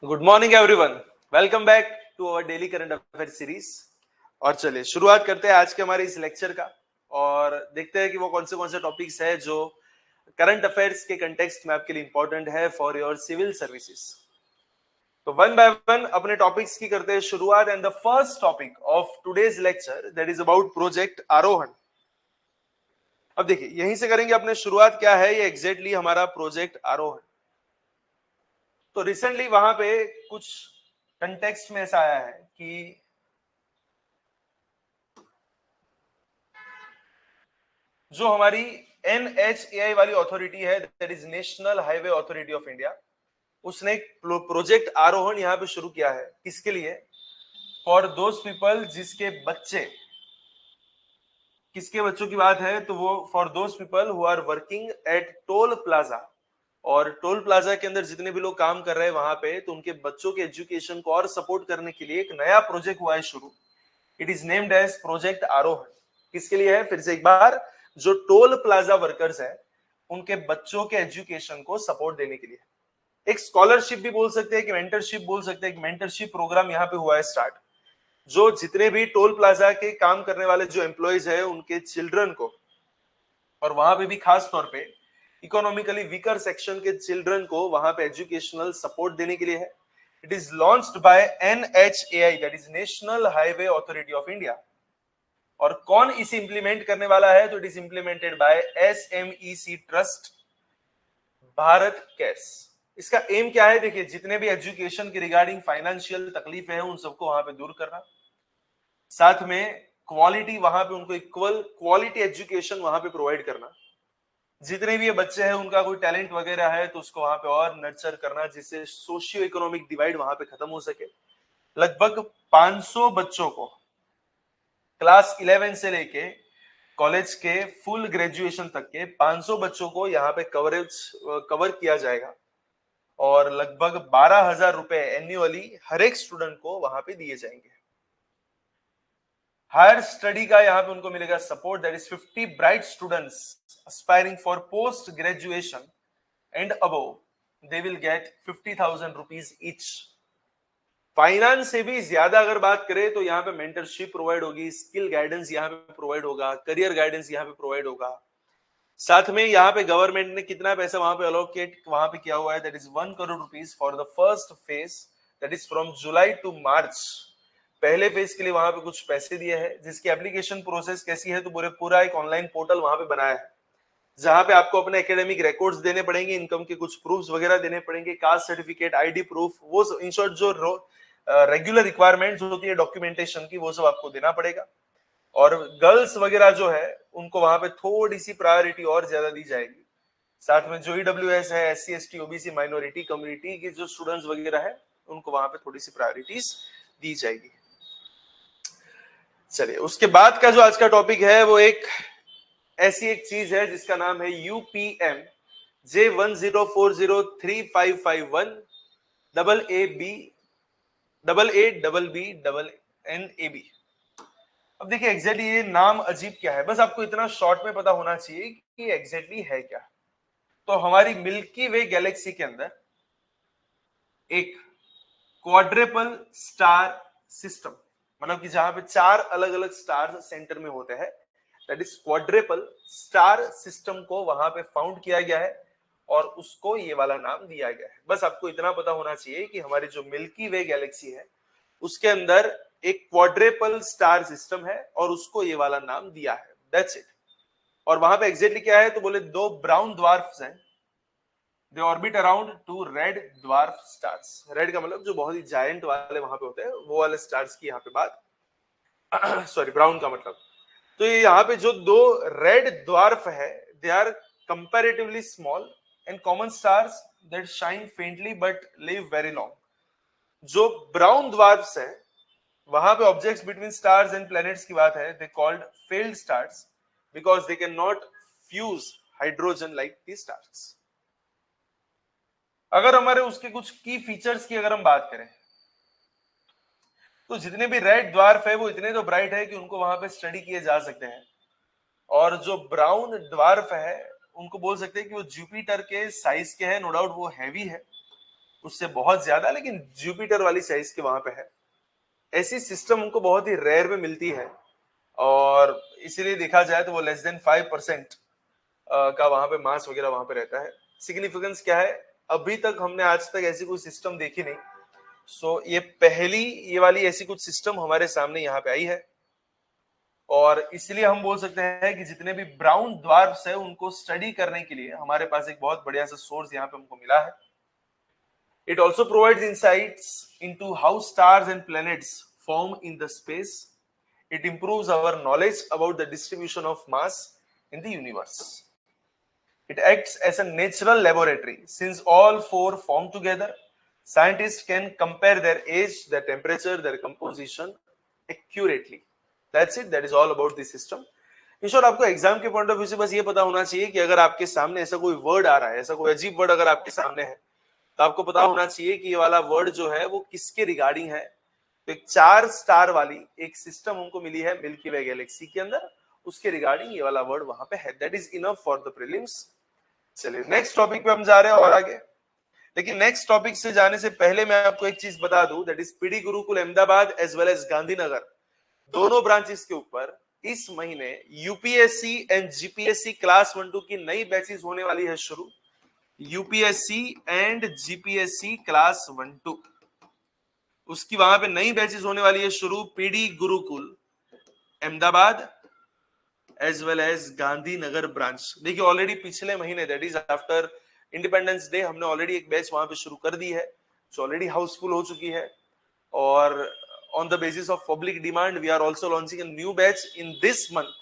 Good morning everyone. Welcome back to our daily current affair series. और चलिए शुरुआत करते हैं आज के हमारे इस लेक्चर का और देखते हैं कि वो कौन से टॉपिक्स है जो करंट अफेयर्स के कंटेक्स्ट में आपके लिए इंपॉर्टेंट है फॉर योर सिविल सर्विसेज। तो वन बाय वन अपने टॉपिक्स की करते हैं शुरुआत। And the first topic of today's lecture that is about project आरोहण। अब देखिए यहीं से करेंगे अपने शुरुआत। क्या है ये एग्जैक्टली हमारा प्रोजेक्ट आरोहण? तो रिसेंटली वहां पे कुछ कंटेक्स्ट में ऐसा आया है कि जो हमारी NHAI वाली अथॉरिटी है, that is national highway authority of India, उसने एक प्रोजेक्ट आरोहण यहाँ पे शुरू किया है। किसके लिए? फॉर दोज पीपल जिसके बच्चे, किसके बच्चों की बात है तो वो for those people who are working at toll plaza. और टोल प्लाजा के अंदर जितने भी लोग काम कर रहे हैं वहां पे, तो उनके बच्चों के एजुकेशन को और सपोर्ट करने के लिए एक नया प्रोजेक्ट हुआ है शुरू। It is named as project Arohan. किसके लिए है? फिर से एक बार, जो टोल प्लाजा वर्कर्स है उनके बच्चों के एजुकेशन को सपोर्ट देने के लिए। एक स्कॉलरशिप भी बोल सकते हैं कि मेंटरशिप बोल सकते हैं। एक मेंटरशिप प्रोग्राम यहाँ पे हुआ है स्टार्ट, जो जितने भी टोल प्लाजा के काम करने वाले जो एम्प्लॉयज है उनके चिल्ड्रन को, और वहां पे भी खास तौर पे इकोनॉमिकली वीकर सेक्शन के चिल्ड्रन को वहां पे एजुकेशनल सपोर्ट देने के लिए है। It is launched by NHAI, that is national highway authority of India. और कौन इसे इंप्लीमेंट करने वाला है? तो it is implemented bye SMEC trust Bharat cash. इसका एम क्या है? देखिए, जितने भी एजुकेशन के रिगार्डिंग फाइनेंशियल तकलीफ है उन सबको वहां पे दूर करना, साथ में क्वालिटी वहां पे उनको इक्वल क्वालिटी एजुकेशन वहां पे प्रोवाइड करना। जितने भी ये बच्चे हैं उनका कोई टैलेंट वगैरह है तो उसको वहां पे और नर्चर करना, जिससे सोशियो इकोनॉमिक डिवाइड वहां पे खत्म हो सके। लगभग 500 बच्चों को क्लास 11 से लेके कॉलेज के फुल ग्रेजुएशन तक के 500 बच्चों को यहाँ पे कवर किया जाएगा। और लगभग 12,000 रुपए एन्युअली हर एक स्टूडेंट को वहां पे दिए जाएंगे। हायर स्टडी का यहाँ पे उनको मिलेगा support, that is 50 bright students aspiring for post graduation and above, they will get 50,000 rupees each। Finance से भी ज्यादा अगर बात करें तो यहाँ पे मेंटरशिप प्रोवाइड होगी, स्किल गाइडेंस यहाँ पे प्रोवाइड होगा, करियर गाइडेंस यहाँ पे प्रोवाइड होगा। साथ में यहाँ पे गवर्नमेंट ने कितना पैसा वहां पे अलोकेट वहां पे किया हुआ है, that is 1 crore rupees for the first phase, that is from July to March. पहले फेज के लिए वहां पे कुछ पैसे दिए हैं, जिसकी एप्लीकेशन प्रोसेस कैसी है तो पूरा एक ऑनलाइन पोर्टल वहां पे बनाया है, जहां पे आपको अपने एकेडमिक रिकॉर्ड्स देने पड़ेंगे, इनकम के कुछ प्रूफ्स वगैरह देने पड़ेंगे, कास्ट सर्टिफिकेट, ID प्रूफ, वो इन शॉर्ट जो रेगुलर रिक्वायरमेंट्स होती है डॉक्यूमेंटेशन की, वो सब आपको देना पड़ेगा। और गर्ल्स वगैरह जो है उनको वहां पे थोड़ी सी प्रायोरिटी और ज्यादा दी जाएगी। साथ में जो EWS है, SC ST OBC minority community के जो स्टूडेंट्स वगैरह है उनको वहां पे थोड़ी सी प्रायोरिटीज दी जाएगी। चलिए, उसके बाद का जो आज का टॉपिक है वो एक ऐसी एक चीज है जिसका नाम है UPM J10403551 AA BBB अब देखिए एग्जैक्टली ये नाम अजीब क्या है, बस आपको इतना शॉर्ट में पता होना चाहिए कि एग्जैक्टली है क्या। तो हमारी मिल्की वे गैलेक्सी के अंदर एक क्वाड्रेपल स्टार सिस्टम, मतलब कि जहां पे 4 अलग अलग स्टार सेंटर में होते हैं, दैट इज क्वाड्रेपल स्टार सिस्टम को वहां पे फाउंड किया गया है और उसको ये वाला नाम दिया गया है। बस आपको इतना पता होना चाहिए कि हमारी जो मिल्की वे गैलेक्सी है उसके अंदर एक क्वाड्रेपल स्टार सिस्टम है और उसको ये वाला नाम दिया है, दैट्स इट। और वहां पे एग्जैक्टली क्या है तो बोले 2 ब्राउन ड्वार्फ्स हैं, they orbit around 2 red dwarf stars. Red का मतलब जो बहुत ही जायंट वाले वहां पे होते हैं वो वाले स्टार्स की यहाँ पे बात सॉरी, ब्राउन का मतलब। तो ये यहाँ पे जो 2 रेड ड्वार्फ है, they are comparatively small and common stars that shine faintly but live very long. जो ब्राउन ड्वार्फ्स है वहां पे objects between stars and planets की बात है, they called failed stars because they can not fuse hydrogen like the stars. अगर हमारे उसके कुछ की फीचर्स की अगर हम बात करें तो जितने भी रेड ड्वार्फ है वो इतने तो ब्राइट है कि उनको वहां पे स्टडी किए जा सकते हैं। और जो ब्राउन ड्वार्फ है उनको बोल सकते हैं कि वो जुपिटर के साइज के हैं, नो डाउट वो हैवी है। उससे बहुत ज्यादा, लेकिन जुपिटर वाली साइज के वहां पे है। ऐसी सिस्टम उनको बहुत ही रेयर में मिलती है, और इसीलिए देखा जाए तो वो लेस देन 5% का वहां पे मास वगैरह वहां पे रहता है। सिग्निफिकेंस क्या है, अभी तक हमने आज तक ऐसी कोई सिस्टम देखी नहीं। सो ये पहली ये वाली ऐसी कुछ सिस्टम हमारे सामने यहाँ पे आई है, और इसलिए हम बोल सकते हैं कि जितने भी ब्राउन ड्वार्फ्स है उनको स्टडी करने के लिए हमारे पास एक बहुत बढ़िया सा सोर्स यहाँ पे हमको मिला है। It also provides insights into how stars and planets form in the space. It improves our knowledge about the distribution of mass in the universe. It acts as a natural laboratory. Since all four form together, scientists can compare their age, their temperature, their composition accurately. That's it. That is all about this system. In short आपको exam के point of view से बस ये पता होना चाहिए कि अगर आपके सामने ऐसा कोई वर्ड आ रहा है, ऐसा कोई अजीब वर्ड अगर आपके सामने है, तो आपको पता होना चाहिए कि ये वाला वर्ड जो है वो किसके रिगार्डिंग है। तो एक 4 स्टार वाली एक सिस्टम हमको मिली है मिल्की वे गैलेक्सी के अंदर, उसके रिगार्डिंग ये वाला वर्ड वहां पे है। That is enough for the prelims. चलिए नेक्स्ट टॉपिक पे हम जा रहे हैं और आगे। लेकिन नेक्स्ट टॉपिक से जाने से पहले मैं आपको एक चीज बता दूं, that is PD Gurukul Ahmedabad as well as Gandhinagar, दोनों ब्रांचेस के ऊपर इस महीने यूपीएससी एंड जीपीएससी क्लास 1-2 की नई बैचेस होने वाली है शुरू। यूपीएससी एंड जीपीएससी क्लास 1-2 उसकी वहां पे नई बैचेस होने वाली है शुरू, PD Gurukul Ahmedabad as well as Gandhinagar branch. देखिए ऑलरेडी पिछले महीने that is after Independence Day हमने ऑलरेडी एक बैच वहां पे शुरू कर दी है, जो ऑलरेडी हाउसफुल हो चुकी है। और on the basis of public demand we are also launching a new batch in this month.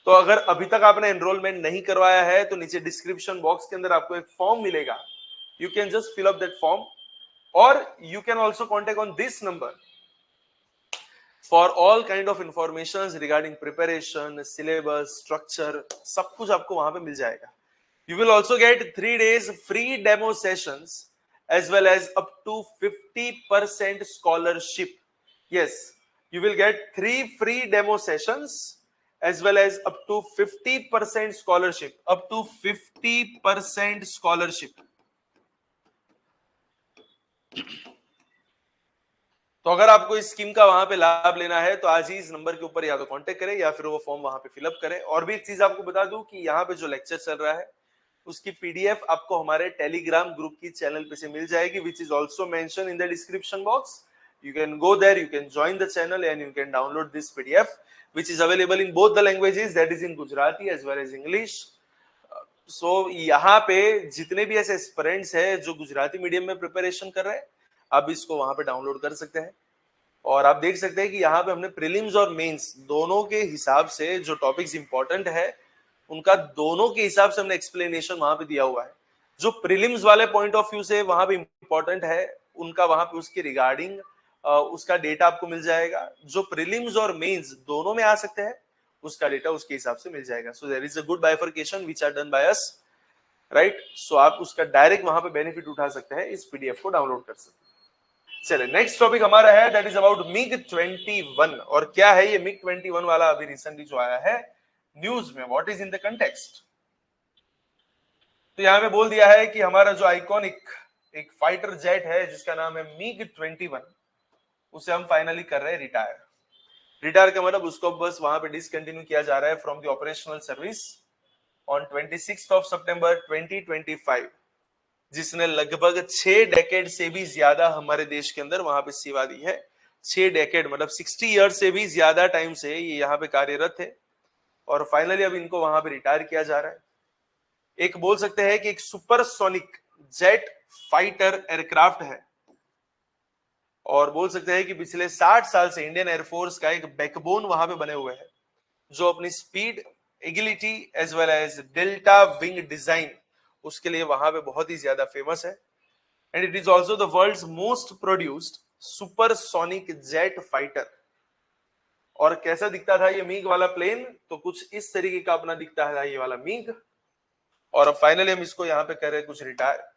तो अगर अभी तक आपने एनरोलमेंट नहीं करवाया है तो नीचे डिस्क्रिप्शन बॉक्स के अंदर आपको एक फॉर्म मिलेगा, you can just fill up that form, और you can also contact on this number for all kind of information regarding preparation, syllabus, structure, सब कुछ आपको वहां पे मिल जाएगा। You will also get 3 days free demo sessions as well as up to 50% scholarship. Yes, you will get 3 free demo sessions as well as up to 50% scholarship. Up to 50% scholarship. तो अगर आपको इस स्कीम का वहां पे लाभ लेना है तो आज ही इस नंबर के ऊपर या तो कांटेक्ट करें या फिर वो फॉर्म वहां पे फिलअप करें। और भी एक चीज आपको बता दूं कि यहाँ पे जो लेक्चर चल रहा है उसकी पीडीएफ आपको हमारे टेलीग्राम ग्रुप की चैनल पे से मिल जाएगी, which is also mention in the description box. You can go there, you can join the channel and you can download this PDF which is available in both the languages, that is in Gujarati as well as English. So यहाँ पे जितने भी ऐसे aspirants हैं जो Gujarati medium में preparation कर रहे हैं, आप इसको वहां पे डाउनलोड कर सकते हैं। और आप देख सकते हैं कि यहाँ पे हमने प्रीलिम्स और मेंस दोनों के हिसाब से जो टॉपिक्स इंपॉर्टेंट है उनका दोनों के हिसाब से हमने एक्सप्लेनेशन वहां पे दिया हुआ है। जो प्रीलिम्स वाले पॉइंट ऑफ व्यू से वहां पे इंपॉर्टेंट है उनका वहां पे उसके रिगार्डिंग उसका डेटा आपको मिल जाएगा। जो प्रीलिम्स और मेंस दोनों में आ सकते हैं उसका डेटा उसके हिसाब से मिल जाएगा। So there is a good bifurcation which are done by us, right. So आप उसका डायरेक्ट वहां पे बेनिफिट उठा सकते हैं, इस पीडीएफ को डाउनलोड कर सकते हैं। चलिए नेक्स्ट टॉपिक हमारा है दैट इज अबाउट मिग 21। और क्या है ये मिग 21 वाला अभी रिसेंटली जो आया है न्यूज में, what is in the context. तो यहां पे बोल दिया है कि हमारा जो आइकॉनिक एक फाइटर जेट है जिसका नाम है मिग 21, उसे हम फाइनली कर रहे हैं रिटायर। रिटायर का मतलब उसको बस वहां पे डिसकंटिन्यू किया जा रहा है from the operational service on 26 of सितंबर 2025, जिसने लगभग 6 डेकेड से भी ज्यादा हमारे देश के अंदर वहां पे सेवा दी है। 6 डेकेड मतलब 60 ईयर से भी ज्यादा टाइम से ये यहाँ पे कार्यरत थे, और फाइनली अब इनको वहां पे रिटायर किया जा रहा है। एक बोल सकते हैं कि एक सुपरसोनिक जेट फाइटर एयरक्राफ्ट है, और बोल सकते हैं कि पिछले 60 साल से इंडियन एयरफोर्स का एक बैकबोन वहां पे बने हुए हैं, जो अपनी speed, agility as well as delta wing design उसके लिए वहां पे बहुत ही ज्यादा फेमस है। And it is also the world's most produced supersonic jet fighter. और कैसा दिखता था ये मीग वाला प्लेन, तो कुछ इस तरीके का अपना दिखता था ये वाला मीग। और अब फाइनली हम इसको यहां पे कर रहे हैं कुछ रिटायर।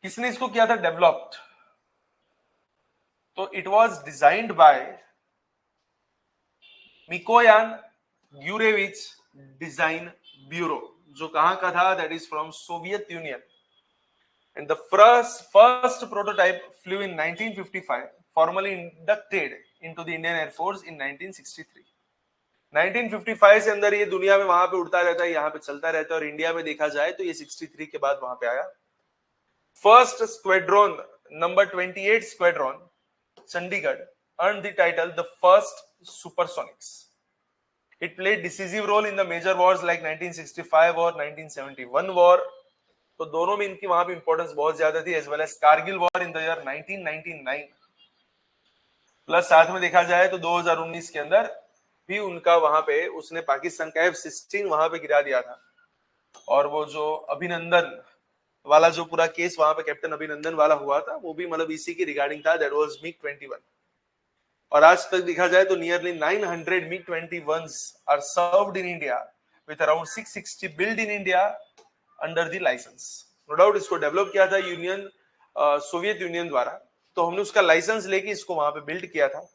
किसने इसको किया था डेवलप्ड, तो it was designed by Mikoyan Gurevich design bureau, जो कहां का था, that is from Soviet Union. And the first prototype flew in 1955, formally inducted into the Indian Air Force in 1963. 1955 से अंदर ये दुनिया में वहां पे उड़ता रहता है, यहाँ पे चलता रहता है, और इंडिया में देखा जाए तो ये 63 के बाद वहां पे आया। First squadron number 28 squadron Chandigarh earned the title the first supersonics. It played decisive role in the major wars like 1965 और 1971 war. तो दोनों में इनकी वहां पे इंपॉर्टेंस बहुत ज्यादा थी, as well as Kargil war in the year 1999। Plus साथ में देखा जाए तो 2019 के अंदर भी उनका वहां पे उसने पाकिस्तान का F-16 वहां पे गिरा दिया था। और वो जो अभिनंदन वाला जो पूरा केस वहां पे कैप्टन अभिनंदन वाला हुआ था, वो भी मतलब इसी की रिगार्डिंग था, दैट वाज MiG-21। और आज तक देखा जाए तो nearly 900 MiG-21s are served in India with around 660 build in India under the licence. No doubt इसको डेवलप किया था सोवियत यूनियन द्वारा, तो हमने उसका लाइसेंस लेके इसको वहां पे बिल्ड किया था।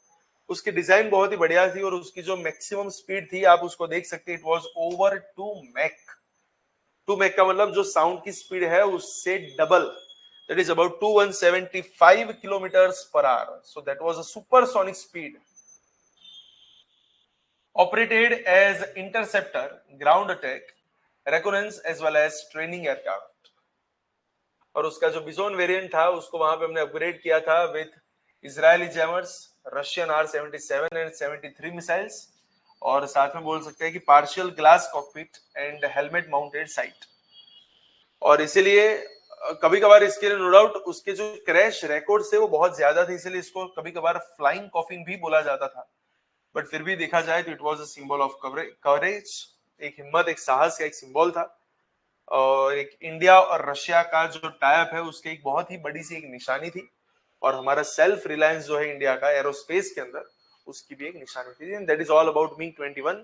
उसकी डिजाइन बहुत ही बढ़िया थी और उसकी जो मैक्सिमम स्पीड थी आप उसको देख सकते हैं, it was over 2 Mach. 2 Mach का मतलब जो साउंड की स्पीड है उससे double, that is about 2175 kilometers per hour. So that was a supersonic speed. Operated as interceptor, ground attack, reconnaissance as well as training aircraft. और उसका जो Bijon variant था उसको वहां पे हमने अपग्रेड किया था with Israeli jammers, Russian R-77 and 73 missiles, और साथ में बोल सकते हैं कि partial glass cockpit and helmet mounted site. और इसीलिए कभी कभार इसके लिए नो डाउट उसके जो क्रैश रिकॉर्ड थे वो बहुत ज्यादा थे, इसलिए इसको कभी कभार फ्लाइंग कॉफिन भी बोला जाता था। बट फिर भी देखा जाए तो it was a symbol of coverage, एक हिम्मत, एक साहस का एक सिंबल था। और एक इंडिया और रशिया का जो टाइप है उसकी एक बहुत ही बड़ी सी एक निशानी थी, और हमारा सेल्फ रिलायंस जो है इंडिया का एरोस्पेस के अंदर, उसकी भी एक निशानी थी। And that is all about MiG-21,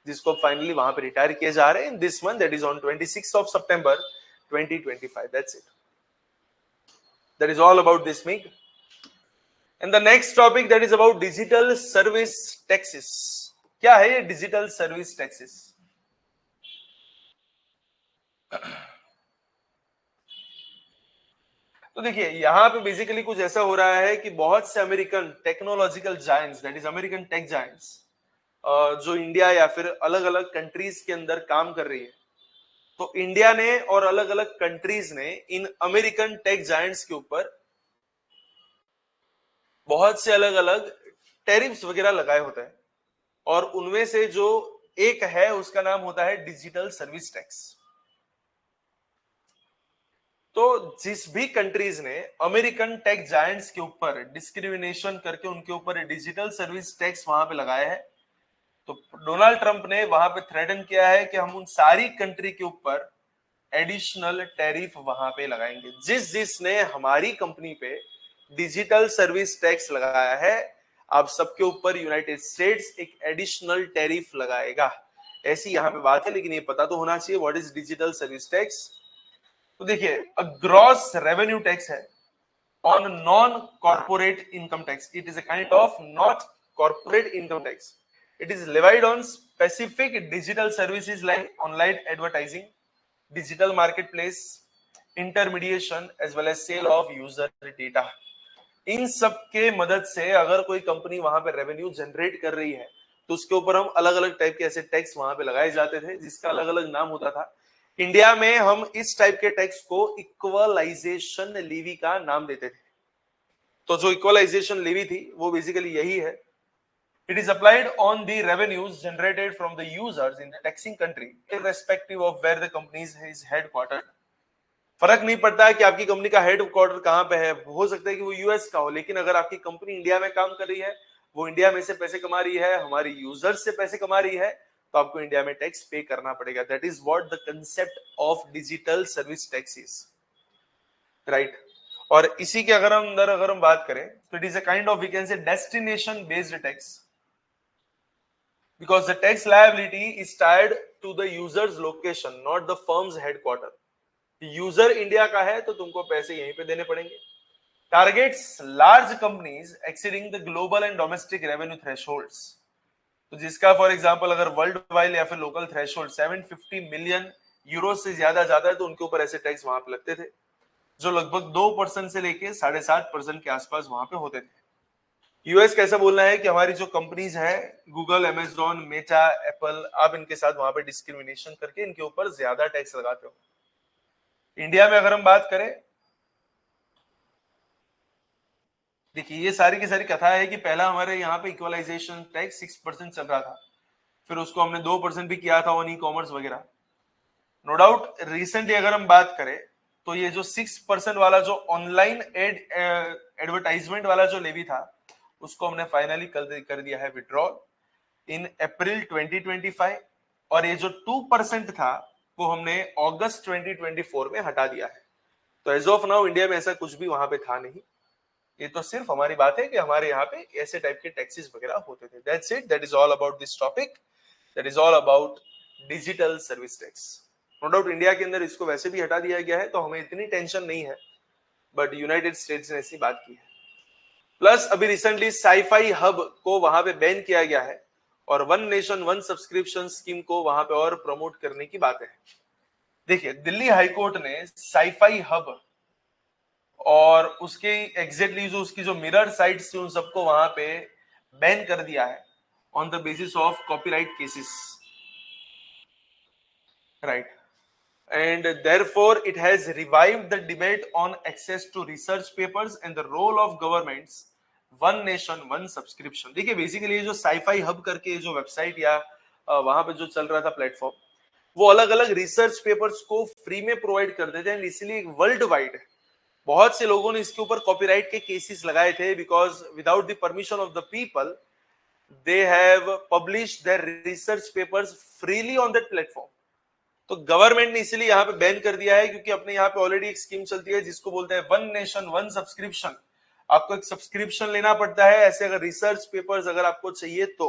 जिसको फाइनली वहां पे रिटायर किए जा रहे हैं इन this month, that is on 26 of September 2025. That's it. That is all about this MiG. And the next topic, that is about digital service taxes. क्या है ये डिजिटल सर्विस टैक्सेस? तो देखिए यहां पे बेसिकली कुछ ऐसा हो रहा है कि बहुत से American technological giants, that is American tech giants, जो इंडिया या फिर अलग अलग कंट्रीज के अंदर काम कर रही है, तो इंडिया ने और अलग अलग कंट्रीज ने इन अमेरिकन टेक जायंट्स के ऊपर बहुत से अलग अलग टैरिफ्स वगैरह लगाए होते हैं, और उनमें से जो एक है उसका नाम होता है डिजिटल सर्विस टैक्स। तो जिस भी कंट्रीज ने अमेरिकन टेक जायंट्स के ऊपर डिस्क्रिमिनेशन करके उनके ऊपर डिजिटल सर्विस टैक्स वहां पे लगाया है, तो डोनाल्ड ट्रंप ने वहां पे थ्रेटन किया है कि हम उन सारी कंट्री के ऊपर एडिशनल टैरिफ वहां पे लगाएंगे। जिसने हमारी कंपनी पे डिजिटल सर्विस टैक्स लगाया है, आप सबके ऊपर यूनाइटेड स्टेट्स एक एडिशनल टैरिफ लगाएगा। ऐसी यहां पे बात है, लेकिन ये पता तो होना चाहिए what is digital service tax. तो देखिए, ग्रॉस रेवेन्यू टैक्स है on non corporate income tax. It is a kind of not corporate income tax. It is levied on specific digital services like online advertising, digital marketplace, intermediation as well as sale of user data। इन सब के मदद से अगर कोई company वहां पे revenue generate कर रही है तो उसके ऊपर हम अलग अलग टाइप के ऐसे टैक्स वहां पे लगाए जाते थे, जिसका अलग अलग नाम होता था। इंडिया में हम इस टाइप के टैक्स को इक्वलाइजेशन लीवी का नाम देते थे। तो जो इक्वलाइजेशन लीवी थी वो बेसिकली यही है, it is applied on the revenues generated from the users in the taxing country irrespective of where the company is headquartered। फर्क नहीं पड़ता कि आपकी कंपनी का हेडक्वार्टर कहां पे है, हो सकता है कि वो यूएस का हो, लेकिन अगर आपकी कंपनी इंडिया में काम कर रही है, वो इंडिया में से पैसे कमा रही है, हमारी यूजर्स से पैसे कमा रही है, तो आपको इंडिया में टैक्स पे करना पड़ेगा। That is what the concept of digital service taxes, right. और इसी के अगर हम बात करें तो it is a kind of we can say destination based tax, because the tax liability is tied to the user's location, not the firm's headquarter। User India का है तो तुमको पैसे यहीं पे देने पड़ेंगे। Targets large companies exceeding the global and domestic revenue thresholds. तो जिसका फॉर एग्जांपल अगर वर्ल्ड वाइड या फिर लोकल थ्रेशोल्ड 750 मिलियन यूरो से ज्यादा जाता है तो उनके ऊपर ऐसे टैक्स वहां पे लगते थे। जो लगभग 2% से लेके 7.5% के आसपास वहां पे होते थे। यूएस कैसा बोलना है कि हमारी जो कंपनीज है गूगल, अमेजॉन, मेटा, एप्पल, आप इनके साथ वहां पे डिस्क्रिमिनेशन करके इनके ऊपर ज्यादा टैक्स लगाते हो। इंडिया में अगर हम बात करें, देखिए ये सारी की सारी कथा है कि पहला हमारे यहाँ पे इक्वलाइजेशन टैक्स 6% चल रहा था, फिर उसको हमने 2% भी किया था ऑन ई कॉमर्स वगैरह। नो डाउट रिसेंटली अगर हम बात करें तो ये जो 6% वाला जो ऑनलाइन एडवर्टाइजमेंट वाला जो लेवी था उसको हमने फाइनली कर दिया है विड्रॉल इन अप्रैल 2025, और ये जो 2% था वो हमने अगस्त 2024 में हटा दिया है। तो एज ऑफ नाउ इंडिया में ऐसा कुछ भी वहां पे था नहीं। ये तो सिर्फ हमारी बात है कि हमारे यहाँ पे ऐसे टाइप के टैक्सेस वगैरह होते थे। That's it, that is all about this topic, that is all about digital service tax. No doubt India के अंदर इसको वैसे भी हटा दिया गया है तो हमें इतनी टेंशन नहीं है, बट यूनाइटेड स्टेट्स ने ऐसी बात की है। प्लस अभी रिसेंटली साईफाई हब को वहां पे बैन किया गया है और one nation one subscription scheme को वहां पे और प्रमोट करने की बात है। देखिए दिल्ली हाईकोर्ट ने साईफाई हब और उसके एग्जैक्टली जो उसकी जो मिरर साइट्स थी उन सबको वहां पे बैन कर दिया है on the basis of copyright cases, right? And therefore it has revived the debate on access to research papers and the role of governments one nation one subscription। देखिए basically ये जो साईफाई हब करके जो website या वहां पे जो चल रहा था प्लेटफॉर्म, वो अलग अलग रिसर्च पेपर्स को फ्री में प्रोवाइड करते थे, एंड इसलिए वर्ल्ड वाइड बहुत से लोगों ने इसके ऊपर कॉपीराइट के केसेस लगाए थे, because without the permission of the people they have published their research papers freely on that platform. तो गवर्नमेंट ने इसलिए यहाँ पे बैन कर दिया है क्योंकि अपने यहाँ पे ऑलरेडी एक स्कीम चलती है जिसको बोलते हैं वन नेशन वन सब्सक्रिप्शन। आपको एक सब्सक्रिप्शन लेना पड़ता है ऐसे अगर रिसर्च पेपर्स अगर आपको चाहिए तो,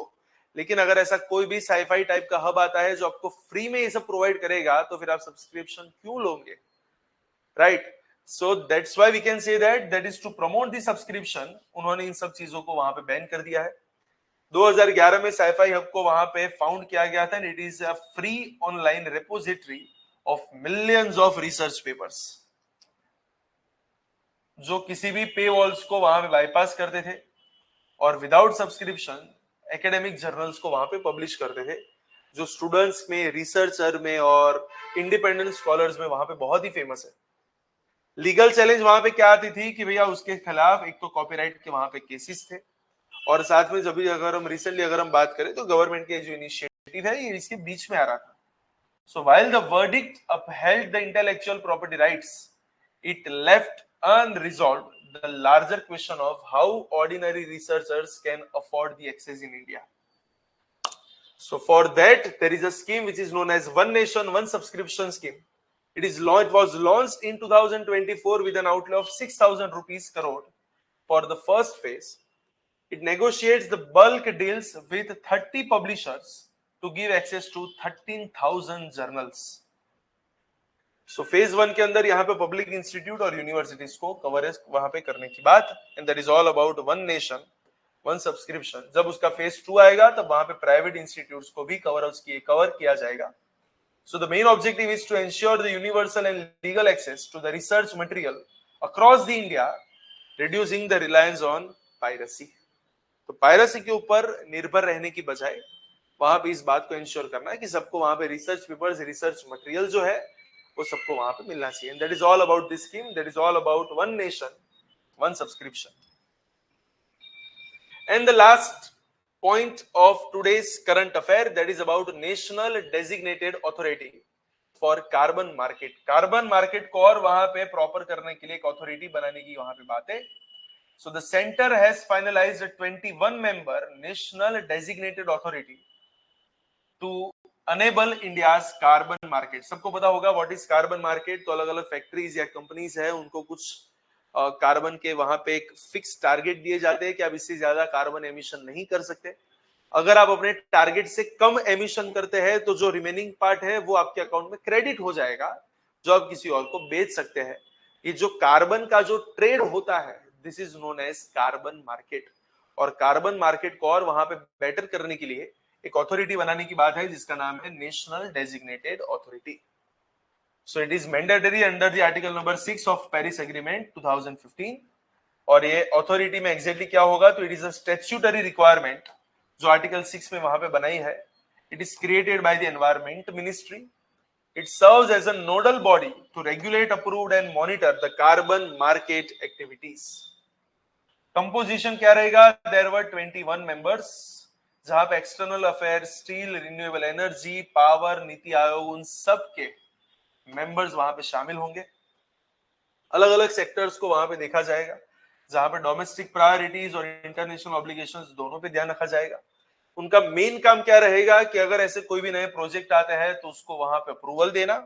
लेकिन अगर ऐसा कोई भी साईफाई टाइप का हब आता है जो आपको फ्री में ये सब प्रोवाइड करेगा तो फिर आप सब्सक्रिप्शन क्यों लोगे, right? So that's why we can say that is to promote the subscription. उन्होंने इन सब चीजों को वहां पे बैन कर दिया है। 2011 में साईफाई हब को वहां पे फाउंड किया गया था, it is a free online repository of millions of research papers, जो किसी भी पे वॉल्स को वहां पे बाईपास करते थे और विदाउट सब्सक्रिप्शन एकेडमिक जर्नल्स को वहां पे पब्लिश करते थे, जो स्टूडेंट्स में, रिसर्चर में और इंडिपेंडेंट स्कॉलर्स में वहां पे बहुत ही फेमस है। लीगल चैलेंज वहां पे क्या आती थी कि भैया उसके खिलाफ एक तो कॉपीराइट के वहां पे केसेस थे, और साथ में जब भी अगर हम रिसेंटली अगर हम बात करें तो गवर्नमेंट के जो इनिशिएटिव है ये इसके बीच में आ रहा था। सो while the verdict upheld the intellectual property rights, it left unresolved the larger question of how ordinary researchers can afford the access in India. So for that there is a scheme which is known as One Nation One Subscription Scheme. It was launched in 2024 with an outlay of 6,000 rupees crore for the first phase. It negotiates the bulk deals with 30 publishers to give access to 13,000 journals. So phase 1 के अंदर यहाँ पे public institute और universities को coverage वहां पे करने की बात, and that is all about one nation one subscription. जब उसका फेज 2 आएगा तब वहां पे प्राइवेट इंस्टीट्यूट्स को भी कवर किया जाएगा। So the main objective is to ensure the universal and legal access to the research material across the India, reducing the reliance on piracy. तो पायरेसी के ऊपर निर्भर रहने की बजाय वहां पे इस बात को इंश्योर करना है कि सबको वहां पे रिसर्च पेपर्स, रिसर्च मटेरियल जो है वो सबको वहां पे मिलना चाहिए। That is all about this scheme, that is all about one nation one subscription. And the last point of today's current affair, that is about national designated authority for carbon market। Carbon market को और वहां पे proper करने के लिए एक authority बनाने की वहां पे बात है। So the center has finalized a 21 member national designated authority to enable India's carbon market। सबको पता होगा व्हाट इज कार्बन मार्केट। तो अलग अलग फैक्ट्रीज या कंपनीज है उनको कुछ कार्बन के वहां पे एक फिक्स टारगेट दिए जाते हैं कि आप इससे ज्यादा कार्बन एमिशन नहीं कर सकते। अगर आप अपने टारगेट से कम एमिशन करते हैं तो जो रिमेनिंग पार्ट है वो आपके अकाउंट में क्रेडिट हो जाएगा, जो आप किसी और को बेच सकते हैं। ये जो कार्बन का जो ट्रेड होता है this is known as carbon market. और कार्बन मार्केट को और वहां पे बेटर करने के लिए एक अथॉरिटी बनाने की बात है जिसका नाम है national designated authority. So it is mandatory under the article number 6 of Paris Agreement 2015. और ये अथॉरिटी में एग्जैक्टली क्या होगा, तो it is a statutory requirement जो आर्टिकल 6 में वहां पे बनाई है. It is created by the environment ministry. It serves as a nodal body to regulate, approved and monitor the carbon market activities. Composition क्या रहेगा, देयर वर 21 मेंबर्स, जहां पे external affairs, steel, renewable energy, power, NITI Aayog, उन सब के members वहां पे शामिल होंगे. अलग अलग सेक्टर्स को वहां पे देखा जाएगा, जहां पे डोमेस्टिक प्रायोरिटीज और इंटरनेशनल ऑब्लिगेशंस दोनों पे ध्यान रखा जाएगा. उनका मेन काम क्या रहेगा कि अगर ऐसे कोई भी नए प्रोजेक्ट आते हैं तो उसको वहां पे अप्रूवल देना,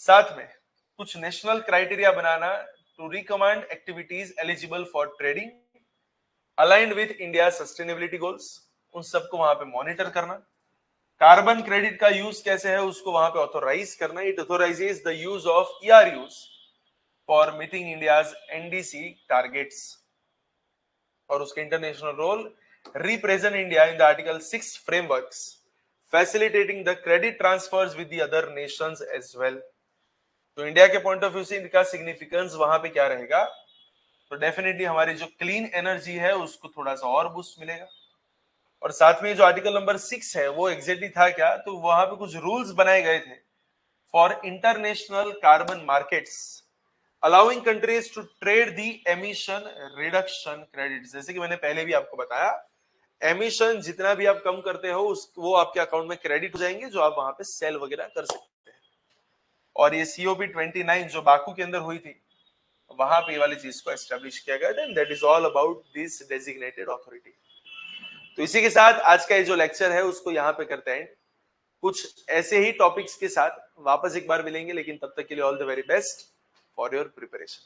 साथ में कुछ नेशनल क्राइटेरिया बनाना to recommend activities eligible for trading aligned with India sustainability goals, उन सबको वहां पे मॉनिटर करना. कार्बन क्रेडिट का यूज कैसे है उसको वहां पे ऑथोराइज करना. It authorises the use of ERUs for meeting India's NDC targets. और उसके international role, represent India in the article 6 frameworks, facilitating the credit transfers with the other nations as well. तो India के point of view से इनका significance वहां पे क्या रहेगा, तो डेफिनेटली हमारी जो क्लीन एनर्जी है उसको थोड़ा सा और बूस्ट मिलेगा. और साथ में जो आर्टिकल नंबर 6 है वो एग्जैक्टली था क्या, तो वहां पे कुछ रूल्स बनाए गए थे for international carbon markets, allowing countries to trade the emission reduction credit. जैसे कि मैंने पहले भी आपको बताया, एमिशन जितना भी आप कम करते हो वो आपके अकाउंट में क्रेडिट हो जाएंगे, जो आप वहां पे सेल वगैरह कर सकते हैं. और ये COP29 जो बाकू के अंदर हुई थी, वहां पे वाली चीज को एस्टेब्लिश किया गया था. That is all about this designated authority. तो इसी के साथ आज का ये जो लेक्चर है उसको यहाँ पे करते हैं. कुछ ऐसे ही टॉपिक्स के साथ वापस एक बार मिलेंगे, लेकिन तब तक के लिए all the very best for your preparation.